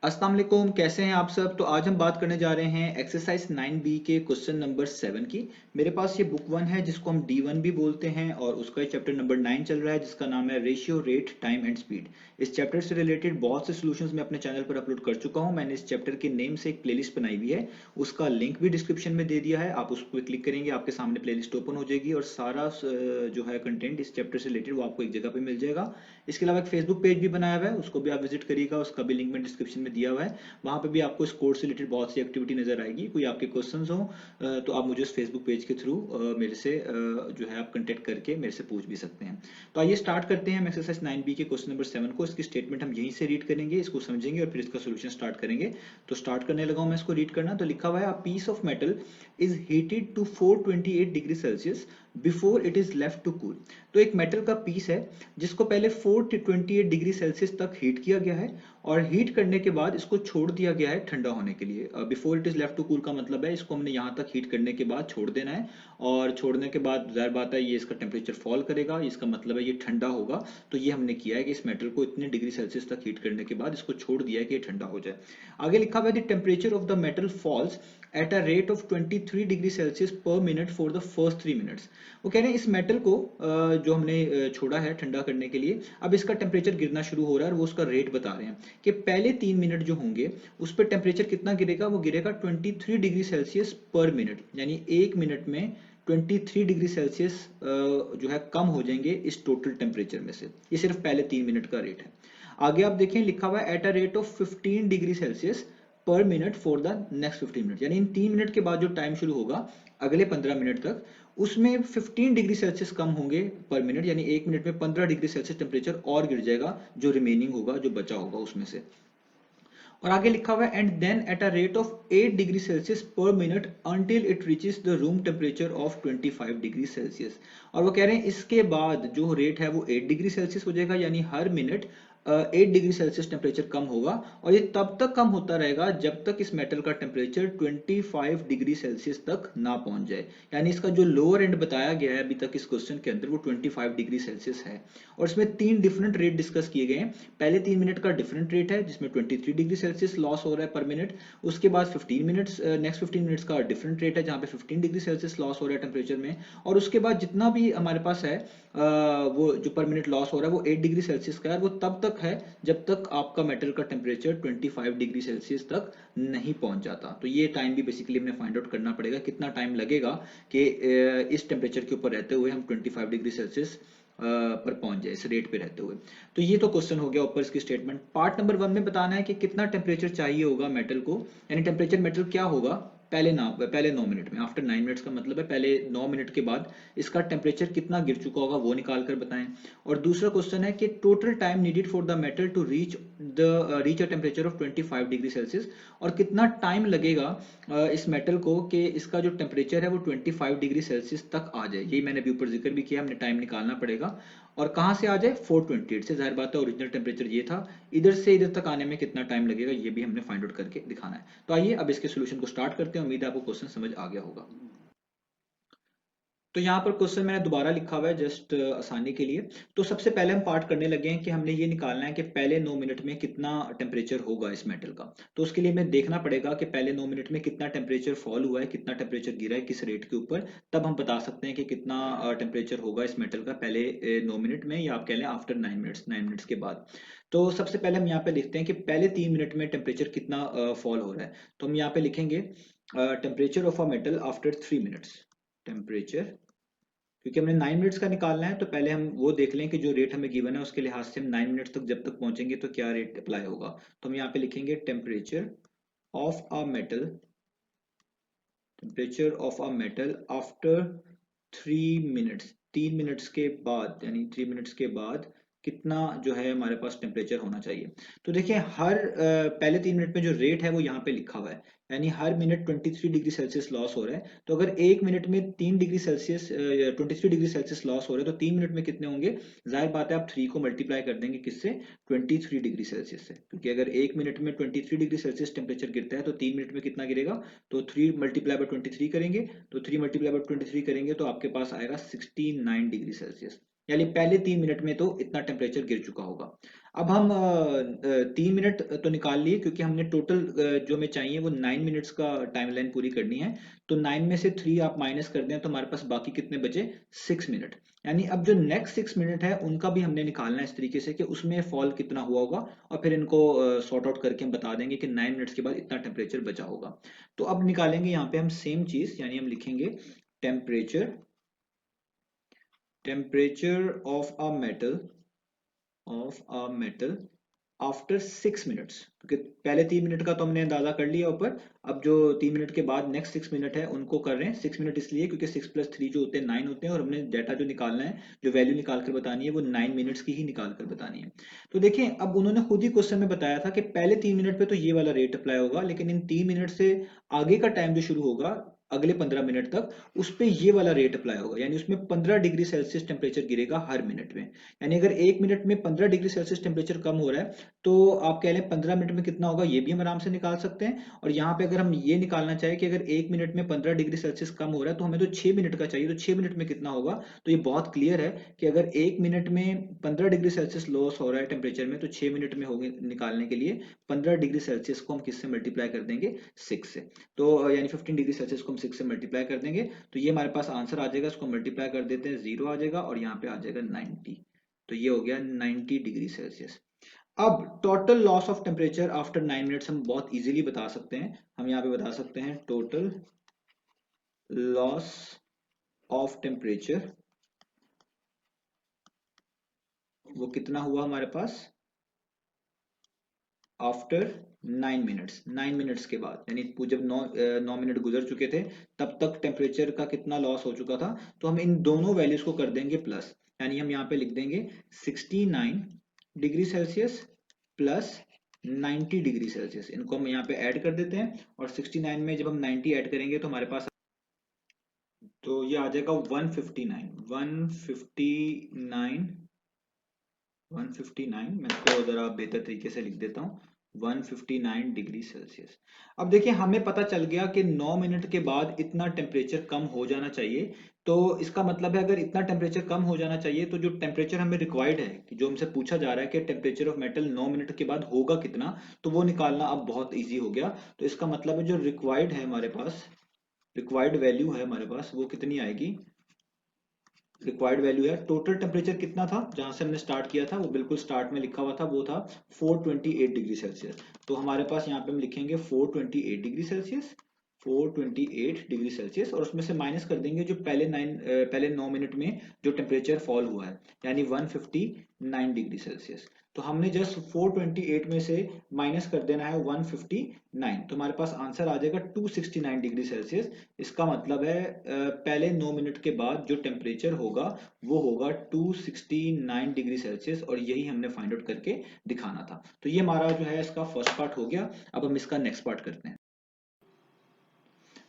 अस्सलाम वालेकुम, कैसे हैं आप सब। तो आज हम बात करने जा रहे हैं एक्सरसाइज 9B के क्वेश्चन नंबर 7 की। मेरे पास ये बुक 1 है जिसको हम D1 भी बोलते हैं और उसका चैप्टर नंबर 9 चल रहा है जिसका नाम है ratio, rate, time and speed. इस चैप्टर से रिलेटेड बहुत से सॉल्यूशंस मैं अपने चैनल पर अपलोड कर चुका हूं। मैंने इस चैप्टर के नेम से एक प्लेलिस्ट बनाई हुई है, उसका लिंक भी डिस्क्रिप्शन में दे दिया है। आप उस पर क्लिक करेंगे, आपके सामने प्लेलिस्ट ओपन हो जाएगी और सारा जो है कंटेंट इस चैप्टर से रिलेटेड वो आपको एक जगह पे मिल जाएगा। इसके अलावा एक फेसबुक पेज भी बनाया हुआ है, उसको भी आप विजिट करिएगा, उसका भी लिंक मैं डिस्क्रिप्शन में दिया हुआ है। वहाँ पे भी आपको इस कोर्स से रिलेटेड बहुत सी एक्टिविटी नजर आएगी। कोई आपके क्वेश्चंस हो तो आप मुझे उस फेसबुक पेज के थ्रू मेरे से जो है आप कांटेक्ट करके मेरे से पूछ भी सकते हैं। तो आइए स्टार्ट करते हैं हम एक्सरसाइज 9B के क्वेश्चन नंबर 7 को। इसकी स्टेटमेंट हम यहीं से रीड करेंगे, इसको समझेंगे और फिर इसका सोल्यूशन स्टार्ट करेंगे। तो स्टार्ट करने लगा हूं मैं इसको रीड करना। तो लिखा हुआ है, a piece of metal is heated to 428 degree Celsius before it is left to cool. तो एक मेटल का पीस है जिसको पहले 428 डिग्री सेल्सियस तक हीट किया गया है और हीट करने के बाद इसको छोड़ दिया गया है ठंडा होने के लिए। Before it is left to cool का मतलब है इसको हमने यहाँ तक हीट करने के बाद छोड़ देना है और छोड़ने के बाद जाहिर बात है ये इसका टेम्परेचर फॉल करेगा, इसका मतलब है ये ठंडा होगा। तो ये हमने किया है कि इस मेटल को इतने डिग्री सेल्सियस तक हीट करने के बाद इसको छोड़ दिया है कि ये ठंडा हो जाए। आगे लिखा हुआ है, the temperature of the metal falls at a rate of 23 degree Celsius per minute for the first 3 minutes. वो कह रहे हैं इस मेटल को जो हमने छोड़ा है ठंडा करने के लिए, अब इसका टेम्परेचर गिरना शुरू हो रहा है और वो उसका रेट बता रहे हैं कि पहले 3 मिनट जो होंगे उस पर टेम्परेचर कितना गिरेगा। वो गिरेगा 23 डिग्री सेल्सियस पर मिनट, यानी 1 मिनट में 23 डिग्री सेल्सियस जो है कम हो जाएंगे इस टोटल टेम्परेचर में से। ये सिर्फ पहले 3 मिनट का रेट है। आगे आप देखें, लिखा हुआ है eight a rate of 15 degree Celsius per minute for the next 15 minute, यानी इन 3 मिनट के बाद जो टाइम शुरू होगा अगले 15 मिनट तक, उसमें 15 डिग्री सेल्सियस कम होंगे पर मिनट, यानी 1 मिनट में 15 डिग्री सेल्सियस टेम्परेचर और गिर जाएगा जो रिमेनिंग होगा, जो बचा होगा उसमें से। और आगे लिखा हुआ है, and then at a rate of 8 degree Celsius per minute until it reaches the room temperature of 25 degree Celsius. और वो कह रहे हैं इसके बाद जो रेट है वो 8 डिग्री सेल्सियस हो जाएगा, यानी हर मिनट 8 डिग्री सेल्सियस टेम्परेचर कम होगा और ये तब तक कम होता रहेगा जब तक इस मेटल का टेम्परेचर 25 डिग्री सेल्सियस तक ना पहुंच जाए। यानी इसका जो लोअर एंड बताया गया है अभी तक इस क्वेश्चन के अंदर वो 25 डिग्री सेल्सियस है। और इसमें 3 डिफरेंट रेट डिस्कस किए गए हैं। पहले 3 मिनट का डिफरेंट रेट है जिसमें 23 डिग्री सेल्सियस लॉस हो रहा है पर मिनट। उसके बाद 15 मिनट्स, नेक्स्ट 15 मिनट्स का डिफरेंट रेट है जहाँ पे 15 डिग्री सेल्सियस लॉस हो रहा है टेम्परेचर में। और उसके बाद जितना भी हमारे पास है वो जो पर मिनट लॉस हो रहा है वो 8 डिग्री सेल्सियस का है। वो तब तक है जब तक आपका मेटल का टेम्परेचर 25 डिग्री सेल्सियस तक नहीं पहुंच जाता। तो ये टाइम भी बेसिकली हमें फाइंड आउट करना पड़ेगा, कितना टाइम लगेगा कि इस टेम्परेचर के ऊपर रहते हुए हम 25 डिग्री सेल्सियस पर पहुंच जाए, इस रेट पे रहते हुए। तो ये तो क्वेश्चन हो गया ऊपर इसकी स्टेटमेंट। पार्ट नंबर 1 में बताना है कि कितना टेम्परेचर चाहिए होगा मेटल को, यानी टेम्परेचर मेटल क्या होगा पहले 9 मिनट में। आफ्टर 9 मिनट्स का मतलब है पहले 9 मिनट के बाद इसका टेम्परेचर कितना गिर चुका होगा वो निकाल कर बताएं। और दूसरा क्वेश्चन है कि total time needed for the metal to reach a temperature of 25 degree Celsius, और कितना टाइम लगेगा इस मेटल को कि इसका जो टेम्परेचर है वो 25 डिग्री सेल्सियस तक आ जाए। यही मैंने अभी ऊपर जिक्र भी किया, हमने टाइम निकालना पड़ेगा। और कहाँ से आ जाए, 428 से। जाहिर बात है ओरिजिनल टेम्परेचर ये था, इधर से इधर तक आने में कितना टाइम लगेगा ये भी हमने फाइंड आउट करके दिखाना है। तो आइए अब इसके सोल्यूशन को स्टार्ट करते हैं। उम्मीद है आपको क्वेश्चन समझ आ गया होगा। तो यहाँ पर क्वेश्चन मैंने दोबारा लिखा हुआ है जस्ट आसानी के लिए। तो सबसे पहले हम पार्ट करने लगे हैं कि हमने ये निकालना है कि पहले 9 मिनट में कितना टेम्परेचर होगा इस मेटल का। तो उसके लिए हमें देखना पड़ेगा कि पहले 9 मिनट में कितना टेम्परेचर फॉल हुआ है, कितना टेम्परेचर गिरा है किस रेट के ऊपर। तब हम बता सकते हैं कि कितना टेम्परेचर होगा इस मेटल का पहले 9 मिनट में, या आप कह लें आफ्टर 9 मिनट्स, 9 मिनट्स के बाद। तो सबसे पहले हम यहाँ पे लिखते हैं कि पहले 3 मिनट में टेम्परेचर कितना फॉल हो रहा है। तो हम यहाँ पे लिखेंगे temperature of a metal after 3 minutes. Temperature, क्योंकि हमने 9 मिनट्स का निकालना है तो पहले हम वो देख लें कि जो रेट हमें गिवन है उसके लिहाज से हम 9 मिनट्स तक जब तक पहुंचेंगे तो क्या रेट अप्लाई होगा। तो हम यहाँ पे लिखेंगे temperature of a metal, temperature of a metal after 3 minutes, 3 minutes के बाद, यानी 3 मिनट्स के बाद कितना जो है हमारे पास टेम्परेचर होना चाहिए। तो देखिए हर पहले 3 मिनट में जो रेट है वो यहाँ पे लिखा हुआ है, यानी हर मिनट 23 डिग्री सेल्सियस लॉस हो रहा है। तो अगर 1 मिनट में 3 degree Celsius 23 degree Celsius loss हो रहे हैं तो 3 मिनट में कितने होंगे। जाहिर बात है आप 3 को मल्टीप्लाई कर देंगे किससे, 23 डिग्री सेल्सियस से, क्योंकि अगर 1 मिनट में 23 डिग्री सेल्सियस टेम्परेचर गिरता है तो 3 मिनट में कितना गिरेगा। तो 3 × 23 करेंगे, तो 3 × 23 करेंगे तो आपके पास आएगा 69 डिग्री सेल्सियस, यानी पहले 3 मिनट में तो इतना टेम्परेचर गिर चुका होगा। अब हम 3 मिनट तो निकाल लिए, क्योंकि हमने टोटल जो हमें चाहिए वो 9 मिनट्स का टाइमलाइन पूरी करनी है। तो 9 में से 3 आप माइनस कर दें तो हमारे पास बाकी कितने बचे, 6 मिनट। यानी अब जो नेक्स्ट 6 मिनट है उनका भी हमने निकालना है इस तरीके से कि उसमें फॉल कितना हुआ होगा, और फिर इनको सॉर्ट आउट करके हम बता देंगे कि 9 मिनट्स के बाद इतना टेम्परेचर बचा होगा। तो अब निकालेंगे यहाँ पे हम सेम चीज, यानी हम लिखेंगे temperature temperature of a metal after 6 minutes, क्योंकि पहले 3 मिनट का तो हमने अंदाजा कर लिया ऊपर। अब जो 3 मिनट के बाद नेक्स्ट 6 मिनट है उनको कर रहे हैं 6 मिनट, इसलिए क्योंकि 6 + 3 जो होते हैं 9 होते हैं, और हमने डाटा जो निकालना है, जो वैल्यू निकाल कर बतानी है वो 9 मिनट्स की ही निकाल कर बतानी है। तो देखें, अब उन्होंने खुद ही क्वेश्चन में बताया था कि पहले 3 मिनट पे तो ये वाला रेट अप्लाई होगा, लेकिन इन 3 मिनट से आगे का टाइम जो शुरू होगा अगले 15 मिनट तक, उस पे ये वाला रेट अप्लाई होगा, यानी उसमें 15 डिग्री सेल्सियस टेम्परेचर गिरेगा हर मिनट में। यानी अगर 1 मिनट में 15 डिग्री सेल्सियस टेम्परेचर कम हो रहा है, तो आप कह लें 15 मिनट में कितना होगा, ये भी हम आराम से निकाल सकते हैं। और यहाँ पे अगर हम ये निकालना चाहें कि अगर 1 मिनट में 15 डिग्री सेल्सियस कम हो रहा है तो हमें तो 6 मिनट का चाहिए, तो 6 मिनट में कितना होगा। तो ये बहुत क्लियर है कि अगर 1 मिनट में 15 डिग्री सेल्सियस लॉस हो रहा है टेम्परेचर में, तो 6 मिनट में होगी निकालने के लिए 15 डिग्री सेल्सियस को हम किससे मल्टीप्लाई कर देंगे, 6 से। तो यानी 15 डिग्री सेल्सियस को हम 6 से मल्टीप्लाई कर देंगे, तो ये हमारे पास आंसर आ जाएगा। इसको मल्टीप्लाई कर देते हैं, 0 आ जाएगा और यहाँ पे आ जाएगा 90। तो ये हो गया 90 डिग्री सेल्सियस। अब total loss of temperature after 9 minutes हम बहुत इजीली बता सकते हैं। हम यहाँ पे बता सकते हैं टोटल लॉस ऑफ टेम्परेचर, वो कितना हुआ हमारे पास आफ्टर 9 मिनट्स, 9 मिनट्स के बाद, यानी जब 9 मिनट गुजर चुके थे तब तक टेम्परेचर का कितना लॉस हो चुका था। तो हम इन दोनों वैल्यूज को कर देंगे प्लस, यानी हम यहाँ पे लिख देंगे 69 degree Celsius plus 90 degree Celsius. इनको हम यहाँ पे ऐड कर देते हैं, और 69 में जब हम 90 ऐड करेंगे तो हमारे पास, तो ये आ जाएगा 159, 159, 159। मैं इसको जरा बेहतर तरीके से लिख देता हूँ, 159 डिग्री सेल्सियस। अब देखिए, हमें पता चल गया कि 9 मिनट के बाद इतना टेम्परेचर कम हो जाना चाहिए। तो इसका मतलब है अगर इतना टेम्परेचर कम हो जाना चाहिए, तो जो टेम्परेचर हमें रिक्वायर्ड है, कि जो हमसे पूछा जा रहा है कि टेम्परेचर ऑफ मेटल 9 मिनट के बाद होगा कितना, तो वो निकालना अब बहुत ईजी हो गया। तो इसका मतलब है जो रिक्वायर्ड है हमारे पास, रिक्वायर्ड वैल्यू है हमारे पास, वो कितनी आएगी। रिक्वायर्ड वैल्यू है, टोटल टेम्परेचर कितना था जहां से हमने स्टार्ट किया था, वो बिल्कुल स्टार्ट में लिखा हुआ था, वो था 428 डिग्री सेल्सियस। तो हमारे पास यहाँ पे हम लिखेंगे 428 डिग्री सेल्सियस, 428 डिग्री सेल्सियस, और उसमें से माइनस कर देंगे जो पहले 9 मिनट में जो टेम्परेचर फॉल हुआ है, यानी 159 डिग्री सेल्सियस। तो हमने जस्ट 428 में से माइनस कर देना है 159, तो हमारे पास आंसर आ जाएगा 269 डिग्री सेल्सियस। इसका मतलब है पहले 9 मिनट के बाद जो टेम्परेचर होगा वो होगा 269 डिग्री सेल्सियस, और यही हमने फाइंड आउट करके दिखाना था। तो ये हमारा जो है इसका फर्स्ट पार्ट हो गया। अब हम इसका नेक्स्ट पार्ट करते हैं।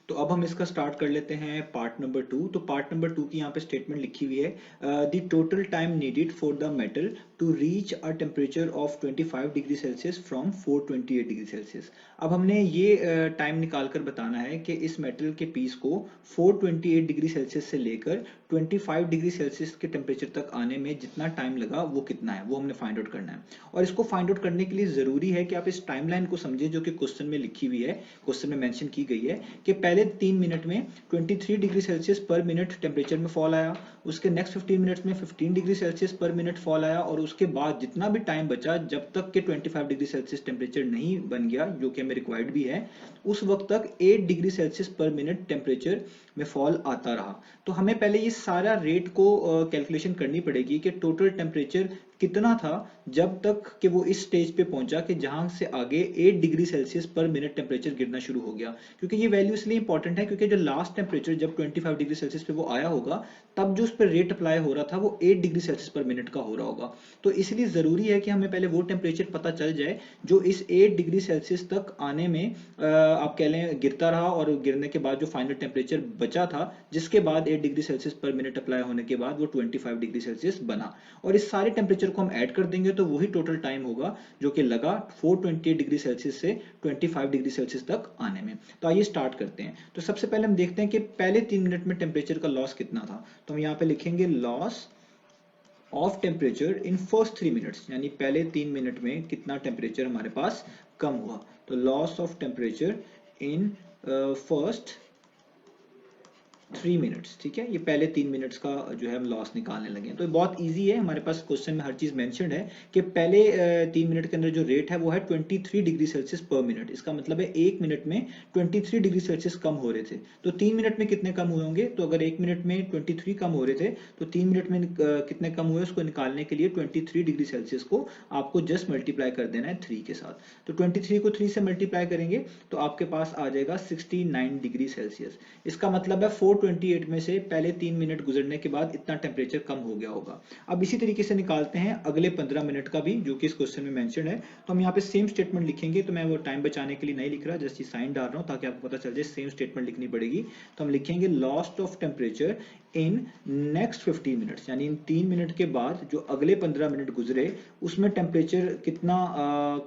तो अब हम इसका स्टार्ट कर लेते हैं पार्ट नंबर 2। तो पार्ट नंबर 2 की यहाँ पे स्टेटमेंट लिखी हुई है, the total time needed for the metal to reach a temperature of 25 degree Celsius from 428 degree Celsius. अब हमने ये टाइम निकाल कर बताना है कि इस मेटल के पीस को 428 डिग्री सेल्सियस से लेकर 25 डिग्री सेल्सियस के टेम्परेचर तक आने में जितना टाइम लगा वो कितना है, वो हमने फाइंड आउट करना है। और इसको फाइंड आउट करने के लिए जरूरी है कि आप इस टाइमलाइन को समझें जो कि क्वेश्चन में लिखी हुई है, क्वेश्चन में मेंशन की गई है कि पहले 3 मिनट में 23 degree Celsius per minute temperature में फॉल आया, उसके नेक्स्ट 15 मिनट्स में 15 degree Celsius per minute fall आया, और उसके बाद जितना भी टाइम बचा जब तक के 25 डिग्री सेल्सियस टेम्परेचर नहीं बन गया, जो कि हमें रिक्वायर्ड भी है, उस वक्त तक 8 degree Celsius per minute temperature में फॉल आता रहा। तो हमें पहले ये सारा रेट को कैलकुलेशन करनी पड़ेगी कि टोटल टेम्परेचर कितना था जब तक कि वो इस स्टेज पे पहुंचा कि जहां से आगे 8 degree Celsius per minute temperature गिरना शुरू हो गया। क्योंकि ये वैल्यू इसलिए इंपॉर्टेंट है क्योंकि जो लास्ट टेम्परेचर जब 25 डिग्री सेल्सियस पे वो आया होगा, तब जो उस पर रेट अप्लाई हो रहा था वो 8 डिग्री सेल्सियस पर मिनट का हो रहा होगा। तो इसलिए जरूरी है कि हमें पहले वो टेम्परेचर पता चल जाए जो इस 8 डिग्री सेल्सियस तक आने में आप कह लें गिरता रहा, और गिरने के बाद जो फाइनल टेम्परेचर बचा था जिसके बाद 8 degree Celsius per minute apply होने के बाद वो 25 डिग्री सेल्सियस बना। और इस सारे टेम्परेचर को हम ऐड कर देंगे तो वही टोटल टाइम होगा जो कि लगा 428 डिग्री सेल्सियस से 25 डिग्री सेल्सियस तक आने में। तो आइए स्टार्ट करते हैं। तो सबसे पहले हम देखते हैं कि पहले 3 मिनट में टेम्परेचर का लॉस कितना था। तो हम यहाँ पे लिखेंगे loss of temperature in first 3 minutes, यानी पहले 3 मिनट में कितना टेम्परेचर हमारे पास कम हुआ। तो loss of temperature in first 3 minutes, ठीक है, ये पहले 3 मिनट्स का जो है हम लॉस निकालने लगे हैं। तो बहुत इजी है, हमारे पास क्वेश्चन में हर चीज मेंशन्ड है कि पहले 3 मिनट के अंदर जो रेट है वो है 23 डिग्री सेल्सियस पर मिनट। इसका मतलब है 1 मिनट में 23 डिग्री सेल्सियस कम हो रहे थे। तो 3 मिनट में कितने कम हुए होंगे? तो अगर 1 मिनट में 23 कम हो रहे थे तो 3 मिनट में कितने कम हुए, उसको निकालने के लिए 23 डिग्री सेल्सियस को आपको जस्ट मल्टीप्लाई कर देना है 3 के साथ। तो 23 को 3 से मल्टीप्लाई करेंगे तो आपके पास आ जाएगा 69 डिग्री सेल्सियस। इसका मतलब है 428 में से पहले 3 मिनट गुजरने के बाद इतना टेम्परेचर कम हो गया होगा। अब इसी तरीके से निकालते हैं अगले 15 मिनट का भी, जो कि इस क्वेश्चन में मेंशन है। तो हम यहाँ पे सेम स्टेटमेंट लिखेंगे, तो मैं वो टाइम बचाने के लिए नहीं लिख रहा, जस्ट ये साइन डाल रहा हूँ ताकि आपको पता चल जाए सेम स्टेटमेंट लिखनी पड़ेगी। तो हम लिखेंगे lost of temperature in next 15 minutes, यानी इन 3 मिनट के बाद जो अगले 15 मिनट गुजरे उसमें टेम्परेचर कितना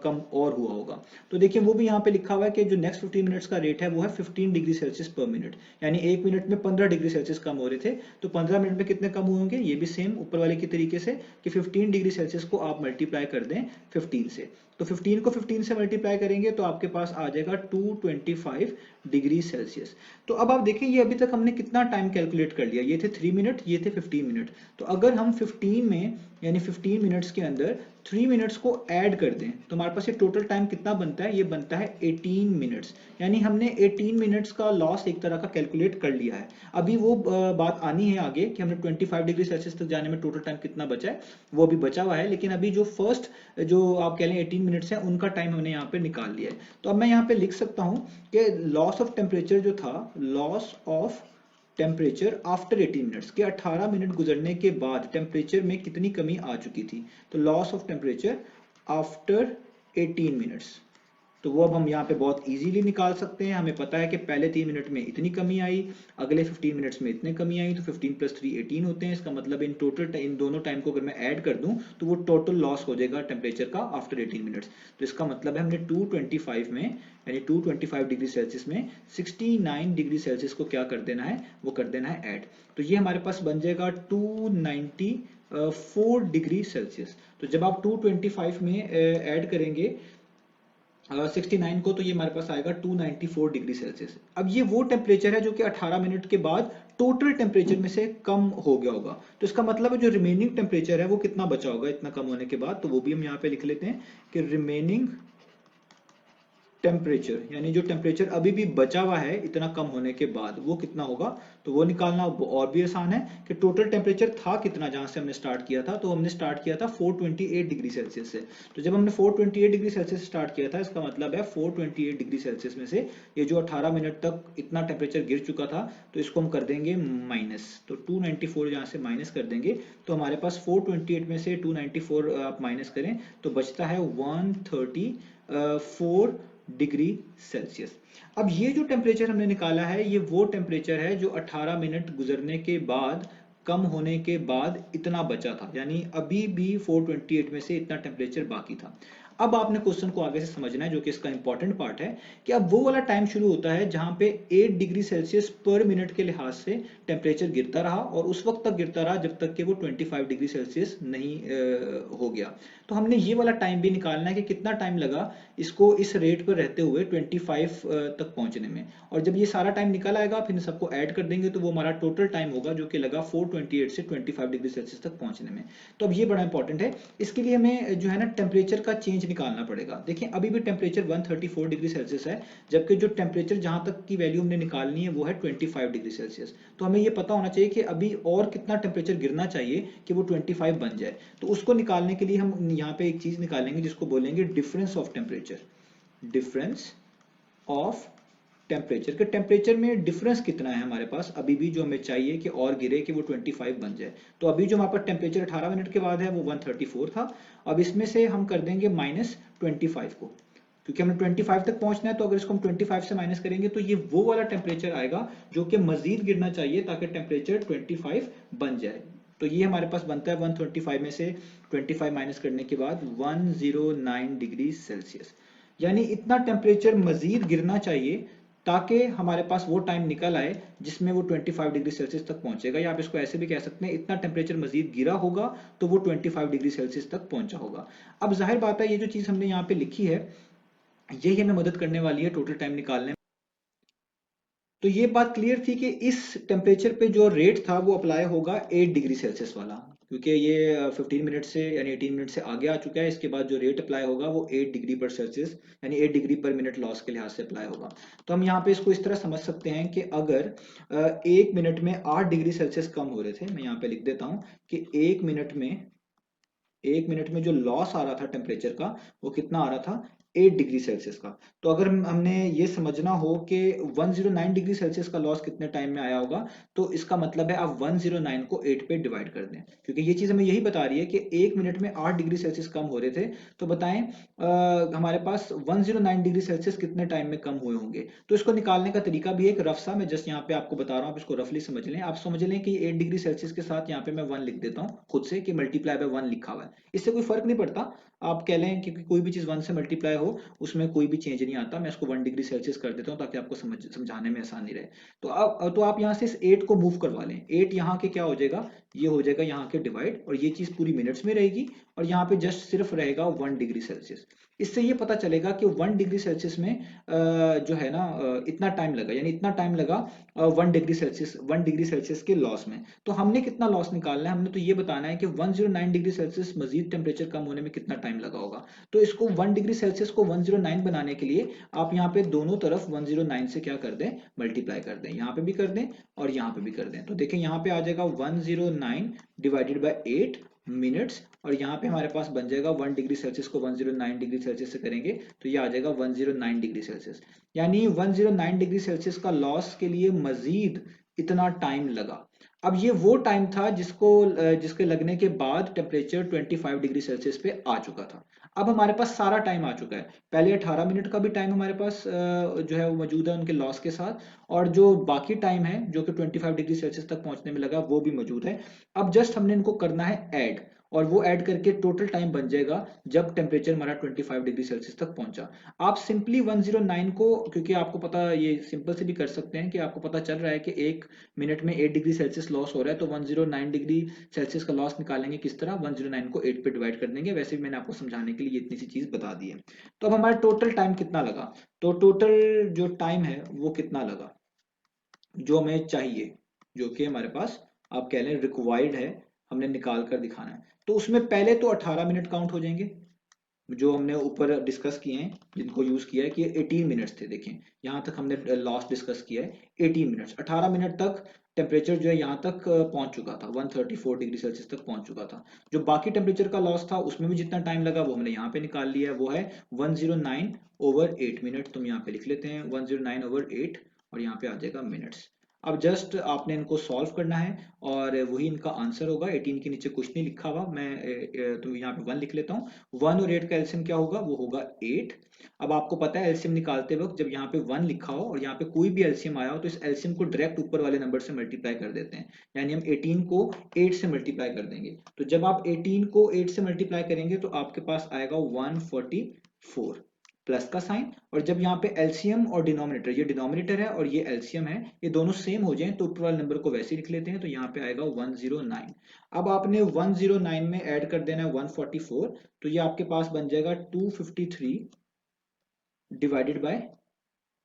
कम और हुआ होगा। तो देखिए वो भी यहाँ पे लिखा हुआ है कि जो नेक्स्ट 15 मिनट्स का रेट है वो है 15 डिग्री सेल्सियस पर मिनट, यानी 1 मिनट में 15 डिग्री सेल्सियस कम हो रहे थे। तो 15 मिनट में कितने कम हुए होंगे, ये भी सेम ऊपर वाले की तरीके से कि 15 डिग्री सेल्सियस को आप मल्टीप्लाई कर दें 15 से। तो 15 को 15 से मल्टीप्लाई करेंगे तो आपके पास आ जाएगा 225 डिग्री सेल्सियस। तो अब आप देखें ये अभी तक हमने कितना टाइम कैलकुलेट कर लिया, ये थे 3 मिनट, ये थे 15 मिनट। तो अगर हम 15 में यानी 15 मिनट्स के अंदर 3 मिनट्स को ऐड कर दें तो हमारे पास ये टोटल टाइम कितना बनता है, ये बनता है 18 मिनट्स। यानी हमने 18 मिनट्स का लॉस एक तरह का कैलकुलेट कर लिया है। अभी वो बात आनी है आगे कि हमने 25 डिग्री सेल्सियस तक जाने में टोटल टाइम कितना बचा है, वो भी बचा हुआ है। लेकिन अभी जो फर्स्ट जो आप कह लें 18 मिनट्स है उनका टाइम हमने यहाँ पे निकाल लिया है। तो अब मैं यहाँ पे लिख सकता हूँ कि लॉस ऑफ टेम्परेचर जो था, loss of temperature after 18 minutes, के 18 मिनट गुजरने के बाद टेम्परेचर में कितनी कमी आ चुकी थी। तो loss of temperature after 18 minutes, तो वो अब हम यहाँ पे बहुत इजीली निकाल सकते हैं। हमें पता है कि पहले 3 मिनट में इतनी कमी आई, अगले 15 मिनट्स में इतनी कमी आई, तो 15 + 3 18 होते हैं। इसका मतलब इन टोटल इन दोनों टाइम को अगर मैं ऐड कर दूं तो वो टोटल लॉस हो जाएगा टेम्परेचर का आफ्टर 18 मिनट्स। तो इसका मतलब है हमने 225 में यानी 225 डिग्री सेल्सियस में 69 डिग्री सेल्सियस को क्या कर देना है, वो कर देना है ऐड। तो ये हमारे पास बन जाएगा 294 डिग्री सेल्सियस। तो जब आप 225 में ऐड करेंगे 69 को, तो ये हमारे पास आएगा 294 डिग्री सेल्सियस। अब ये वो टेम्परेचर है जो कि 18 मिनट के बाद टोटल टेम्परेचर में से कम हो गया होगा। तो इसका मतलब है जो रिमेनिंग टेम्परेचर है वो कितना बचा होगा इतना कम होने के बाद। तो वो भी हम यहाँ पे लिख लेते हैं कि रिमेनिंग टेम्परेचर, यानी जो टेम्परेचर अभी भी बचा हुआ है इतना कम होने के बाद वो कितना होगा। तो वो निकालना और भी आसान है कि टोटल टेम्परेचर था कितना जहां से हमने स्टार्ट किया था। तो हमने स्टार्ट किया था 428 डिग्री सेल्सियस से। तो जब हमने 428 डिग्री सेल्सियस स्टार्ट किया था, इसका मतलब है 428 डिग्री सेल्सियस में से ये जो 18 मिनट तक इतना टेम्परेचर गिर चुका था, तो इसको हम कर देंगे माइनस। तो 294 जहां से माइनस कर देंगे तो हमारे पास 428 में से 294 आप माइनस करें तो बचता है 134 डिग्री सेल्सियस। अब ये जो टेम्परेचर हमने निकाला है ये वो टेम्परेचर है जो 18 मिनट गुजरने के बाद कम होने के बाद इतना बचा था, यानी अभी भी 428 में से इतना टेम्परेचर बाकी था। अब आपने क्वेश्चन को आगे से समझना है, जो कि इसका इंपॉर्टेंट पार्ट है कि अब वो वाला टाइम शुरू होता है जहां पे 8 डिग्री सेल्सियस पर मिनट के लिहाज से टेम्परेचर गिरता रहा, और उस वक्त तक गिरता रहा जब तक कि वो 25 डिग्री सेल्सियस नहीं हो गया। तो हमने ये वाला टाइम भी निकालना है कि कितना टाइम लगा इसको इस रेट पर रहते हुए 25 तक पहुंचने में। और जब ये सारा टाइम निकल आएगा फिर सबको ऐड कर देंगे तो वो हमारा टोटल टाइम होगा जो कि लगा 428 से 25 डिग्री सेल्सियस तक पहुंचने में। तो अब ये बड़ा इंपॉर्टेंट है, इसके लिए हमें जो है ना टेम्परेचर का चेंज निकालना पड़ेगा। देखिए अभी भी टेम्परेचर 134 डिग्री सेल्सियस है, जबकि जो टेम्परेचर जहां तक की वैल्यू हमने निकालनी है वो है 25 डिग्री सेल्सियस। तो हमें ये पता होना चाहिए कि अभी और कितना टेम्परेचर गिरना चाहिए कि वो 25 बन जाए। तो उसको निकालने के लिए हम यहाँ पे एक चीज निकालेंगे जिसको बोलेंगे difference of temperature. Difference of temperature के टेम्परेचर में डिफरेंस कितना है हमारे पास अभी भी जो हमें चाहिए कि और गिरे कि वो 25 बन जाए। तो अभी जो हमारे पास टेम्परेचर 18 मिनट के बाद है वो 134 था। अब इसमें से हम कर देंगे -25 को, क्योंकि हमें 25 तक पहुंचना है। तो अगर इसको हम 25 से माइनस करेंगे तो ये वो वाला टेम्परेचर आएगा जो कि मजीद गिरना चाहिए ताकि टेम्परेचर 25 बन जाए। तो ये हमारे पास बनता है 135 में से 25 माइनस करने के बाद 109 डिग्री सेल्सियस, यानी इतना टेम्परेचर मजीद गिरना चाहिए ताकि हमारे पास वो टाइम निकल आए जिसमें वो 25 डिग्री सेल्सियस तक पहुंचेगा, या आप इसको ऐसे भी कह सकते हैं इतना टेम्परेचर मजीद गिरा होगा तो वो 25 डिग्री सेल्सियस तक पहुंचा होगा। अब जाहिर बात है ये जो चीज़ हमने यहाँ पे लिखी है यही हमें मदद करने वाली है टोटल टाइम निकालने में। तो ये बात क्लियर थी कि इस टेम्परेचर पे जो रेट था वो अप्लाई होगा 8 डिग्री सेल्सियस वाला, क्योंकि ये 15 मिनट से यानी 18 मिनट से आगे आ चुका है। इसके बाद जो रेट अप्लाई होगा वो 8 डिग्री पर सेल्सियस यानी 8 डिग्री पर मिनट लॉस के लिहाज से अप्लाई होगा। तो हम यहाँ पे इसको इस तरह समझ सकते हैं कि अगर 1 मिनट में 8 डिग्री सेल्सियस कम हो रहे थे, मैं यहाँ पे लिख देता हूँ कि 1 मिनट में जो लॉस आ रहा था टेम्परेचर का वो कितना आ रहा था, 8 डिग्री सेल्सियस का। तो अगर हमने ये समझना हो कि 109 डिग्री सेल्सियस का लॉस कितने टाइम में आया होगा, तो इसका मतलब है आप 109 को 8 पे डिवाइड कर दें, क्योंकि ये चीज हमें यही बता रही है कि 1 मिनट में 8 डिग्री सेल्सियस कम हो रहे थे। तो बताएं हमारे पास 109 डिग्री सेल्सियस कितने टाइम में कम हुए होंगे। तो इसको निकालने का तरीका भी एक रफ सा मैं जस्ट यहाँ पे आपको बता रहा हूँ, आप इसको रफली समझ लें। आप समझ लें कि 8 डिग्री सेल्सियस के साथ यहाँ पे मैं 1 लिख देता हूँ खुद से कि मल्टीप्लाई बाय 1 लिखा हुआ है। इससे कोई फर्क नहीं पड़ता, आप कह लें क्योंकि कोई भी चीज 1 से मल्टीप्लाई हो उसमें कोई भी चेंज नहीं आता। मैं इसको 1 डिग्री सेल्सियस कर देता हूँ ताकि आपको समझाने में आसानी रहे। तो आप यहाँ से इस 8 को मूव करवा लें। 8 यहाँ के क्या हो जाएगा, ये हो जाएगा यहाँ के डिवाइड, और ये चीज पूरी मिनट्स में रहेगी, और यहाँ पे जस्ट सिर्फ रहेगा 1 डिग्री सेल्सियस। इससे ये पता चलेगा कि 1 डिग्री सेल्सियस में जो है ना इतना टाइम लगा, यानी इतना टाइम लगा 1 डिग्री सेल्सियस के लॉस में। तो हमने कितना लॉस निकालना है, हमने तो ये बताना है कि 109 डिग्री सेल्सियस मजीद टेम्परेचर कम होने में कितना टाइम लगा होगा। तो इसको 1 डिग्री सेल्सियस को 109 बनाने के लिए आप यहाँ पे दोनों तरफ 109 से क्या कर दें, मल्टीप्लाई कर दें। यहाँ पे भी कर दें और यहाँ पे भी कर दें। तो देखें यहाँ पे आ जाएगा 109 डिवाइडेड बाय 8 मिनट्स, और यहाँ पे हमारे पास बन जाएगा 1 डिग्री सेल्सियस को 109 डिग्री सेल्सियस से करेंगे तो ये आ जाएगा 109 डिग्री सेल्सियस। यानी 109 डिग्री सेल्सियस का लॉस के लिए मजीद इतना टाइम लगा। अब ये वो टाइम था जिसके लगने के बाद टेम्परेचर 25 डिग्री सेल्सियस पे आ चुका था। अब हमारे पास सारा टाइम आ चुका है। पहले 18 मिनट का भी टाइम हमारे पास जो है वो मौजूद है उनके लॉस के साथ, और जो बाकी टाइम है जो कि 25 डिग्री सेल्सियस तक पहुंचने में लगा वो भी मौजूद है। अब जस्ट हमने इनको करना है ऐड, और वो ऐड करके टोटल टाइम बन जाएगा जब टेम्परेचर हमारा 25 डिग्री सेल्सियस तक पहुंचा। आप सिंपली 109 को, क्योंकि आपको पता, ये सिंपल से भी कर सकते हैं कि आपको पता चल रहा है कि 1 मिनट में 8 डिग्री सेल्सियस लॉस हो रहा है, तो 109 डिग्री सेल्सियस का लॉस निकालेंगे किस तरह, 109 को 8 पे डिवाइड कर देंगे। वैसे भी मैंने आपको समझाने के लिए इतनी सी चीज बता दी है। तो अब हमारा टोटल टाइम कितना लगा, तो टोटल जो टाइम है वो कितना लगा जो हमें चाहिए, जो कि हमारे पास आप कह लें रिक्वायर्ड है, हमने निकाल कर दिखाना है। तो उसमें पहले तो 18 मिनट काउंट हो जाएंगे जो हमने ऊपर डिस्कस किए हैं, जिनको यूज किया है कि 18 मिनट्स थे। देखें यहाँ तक हमने लॉस डिस्कस किया है 18 मिनट्स, 18 मिनट तक टेम्परेचर जो है यहाँ तक पहुंच चुका था, 134 डिग्री सेल्सियस तक पहुंच चुका था। जो बाकी टेम्परेचर का लॉस था उसमें भी जितना टाइम लगा वो हमने यहाँ पे निकाल लिया है, वो है 109/8 मिनट। तुम यहाँ पे लिख लेते हैं 109/8, और यहाँ पे आ जाएगा मिनट्स। अब जस्ट आपने इनको सॉल्व करना है और वही इनका आंसर होगा। 18 के नीचे कुछ नहीं लिखा हुआ, मैं तो यहाँ पे 1 लिख लेता हूँ। 1 और 8 का एलसीएम क्या होगा, वो होगा 8। अब आपको पता है एलसीएम निकालते वक्त जब यहाँ पे 1 लिखा हो और यहाँ पे कोई भी एलसीएम आया हो तो इस एलसीएम को डायरेक्ट ऊपर वाले नंबर से मल्टीप्लाई कर देते हैं, यानी हम 18 को 8 से मल्टीप्लाई कर देंगे। तो जब आप 18 को 8 से मल्टीप्लाई करेंगे तो आपके पास आएगा 144 प्लस का साइन, और जब यहाँ पे एलसीएम और डिनोमिनेटर, ये डिनोमिनेटर है और ये एलसीएम है, ये दोनों सेम हो जाएं तो ऊपर वाले नंबर को वैसे ही लिख लेते हैं। तो यहाँ पे आएगा 109। अब आपने 109 में ऐड कर देना है 144, तो ये आपके पास बन जाएगा 253 डिवाइडेड बाय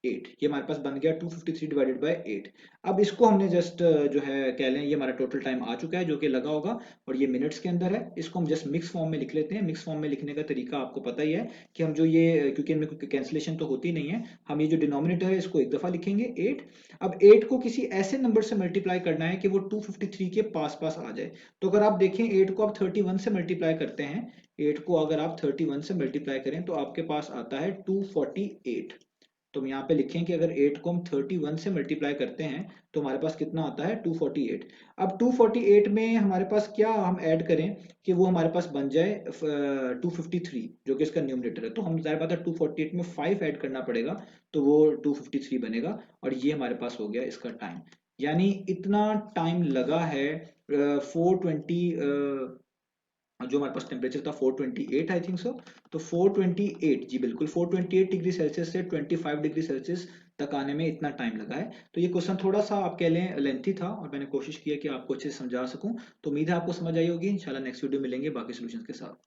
8। ये हमारे पास बन गया 253 डिवाइडेड बाय 8। अब इसको हमने जस्ट जो है कह लें ये हमारा टोटल टाइम आ चुका है जो कि लगा होगा, और ये मिनट्स के अंदर है। इसको हम जस्ट मिक्स फॉर्म में लिख लेते हैं। मिक्स फॉर्म में लिखने का तरीका आपको पता ही है कि हम जो ये, क्योंकि इनमें कोई कैंसिलेशन तो होती नहीं है, हम ये जो डिनोमिनेटर है इसको एक दफा लिखेंगे 8। अब 8 को किसी ऐसे नंबर से मल्टीप्लाई करना है कि वो 253 के पास पास आ जाए। तो अगर आप देखें 8 को आप 31 से मल्टीप्लाई करते हैं, 8 को अगर आप 31 से मल्टीप्लाई करें तो आपके पास आता है 248। तो हम यहाँ पे लिखें कि अगर 8 को हम 31 से मल्टीप्लाई करते हैं तो हमारे पास कितना आता है 248। अब 248 में हमारे पास क्या हम ऐड करें कि वो हमारे पास बन जाए 253 जो कि इसका न्यूमरेटर है। तो हम जाहिर बात है 248 में 5 ऐड करना पड़ेगा तो वो 253 बनेगा, और ये हमारे पास हो गया इसका टाइम। यानी इतना टाइम लगा है 420, जो हमारे पास टेम्परेचर था 428 आई थिंक सो। तो 428, जी बिल्कुल 428 डिग्री सेल्सियस से 25 डिग्री सेल्सियस तक आने में इतना टाइम लगा है। तो ये क्वेश्चन थोड़ा सा आप कह लें लेंथी था और मैंने कोशिश की है कि आपको अच्छे से समझा सकूं। तो उम्मीद है आपको समझ आई होगी। इंशाल्लाह नेक्स्ट वीडियो मिलेंगे बाकी सॉल्यूशंस के साथ।